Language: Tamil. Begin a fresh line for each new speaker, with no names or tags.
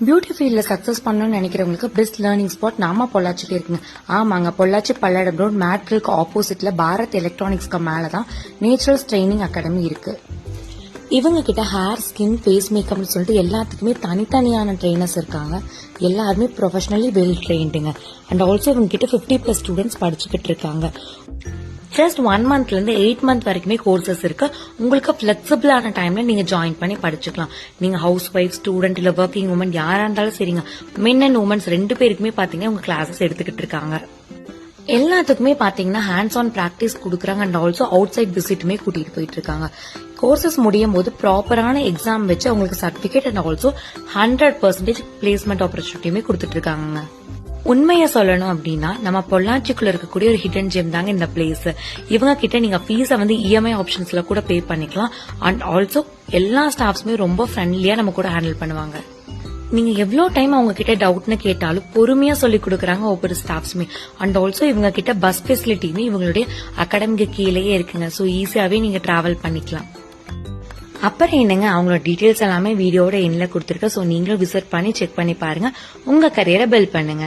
பியூட்டி ஃபீல்ட்ல சக்சஸ் பண்ணணும்னு நினைக்கிறவங்களுக்கு பெஸ்ட் லேர்னிங் ஸ்பாட் நாம பொள்ளாச்சிக்கு இருக்குங்க. ஆமாங்க, பொள்ளாச்சி பல்லடம் ரோட் மேட்ரில்க்கு ஆப்போசிட்ல பாரத் எலக்ட்ரானிக்ஸ்க்கு மேலதான் நேச்சுரல்ஸ் ட்ரைனிங் அகாடமி இருக்கு. இவங்க கிட்ட ஹேர், ஸ்கின், ஃபேஸ் மேக்கப்னு சொல்லிட்டு எல்லாத்துக்குமே தனித்தனியான ட்ரெயினர்ஸ் இருக்காங்க. எல்லாருமே ப்ரொஃபஷனலி வெல் ட்ரெயின்டுங்க. அண்ட் ஆல்சோ இவங்க கிட்ட 50+ ஸ்டூடெண்ட்ஸ் படிச்சுக்கிட்டு இருக்காங்க. ஜஸ்ட் 1 மந்த்ல இருந்து 8 மந்த் வரைக்குமே கோர்சஸ் இருக்கு. உங்களுக்கு பிளெக்சிபிளான டைம்ல நீங்க ஜாயின் பண்ணி படிச்சுக்கலாம். நீங்க ஹவுஸ் ஒய்ஃப், ஸ்டூடெண்ட் இல்ல ஒர்க்கிங் உமன் யாரா இருந்தாலும் சரிங்க. மென் அண்ட் உமன்ஸ் 2 பேருக்குமே பாத்தீங்கன்னா உங்க கிளாஸஸ் எடுத்துக்கிட்டு இருக்காங்க. எல்லாத்துக்குமே பாத்தீங்கன்னா ஹேண்ட்ஸ் ஆன் பிராக்டிஸ் கொடுக்குறாங்க. அண்ட் ஆல்சோ அவுட் சைட் விசிட்டுமே கூட்டிட்டு போயிட்டு இருக்காங்க. கோர்சஸ் முடியும் போது ப்ராப்பரான எக்ஸாம் வச்சு உங்களுக்கு சர்டிபிகேட் அண்ட் ஆல்சோ 100% பிளேஸ்மெண்ட் ஆப்பர்ச்சுனிட்டியுமே கொடுத்துட்டு இருக்காங்க. உண்மையை சொல்லணும் அப்படின்னா நம்ம பொள்ளாச்சிக்குள்ள இருக்கக்கூடிய ஒரு ஹிடன் ஜெம் தாங்க இந்த பிளேஸ். இவங்க கிட்ட நீங்க ஃபீஸை இஎம்ஐ ஆப்ஷன்ஸ்ல கூட பே பண்ணிக்கலாம். அண்ட் ஆல்சோ எல்லா ஸ்டாஃப்ஸுமே ரொம்ப ஃப்ரெண்ட்லியா நம்ம கூட ஹேண்டில் பண்ணுவாங்க. நீங்க எவ்வளவு டைம் அவங்க கிட்ட டவுட்னு கேட்டாலும் பொறுமையா சொல்லி கொடுக்கறாங்க ஒவ்வொரு ஸ்டாஃப்ஸுமே. அண்ட் ஆல்சோ இவங்க கிட்ட பஸ் ஃபெசிலிட்டியுமே இவங்களுடைய அகாடமிக்கு கீழேயே இருக்குங்க. சோ ஈஸியாவே நீங்க டிராவல் பண்ணிக்கலாம். அப்புறம் என்னங்க, அவங்களோட டீடைல்ஸ் எல்லாமே வீடியோட எண்ட்ல கொடுத்துருக்க. சோ நீங்களும் விசிட் பண்ணி செக் பண்ணி பாருங்க. உங்க கரியரை பில்ட் பண்ணுங்க.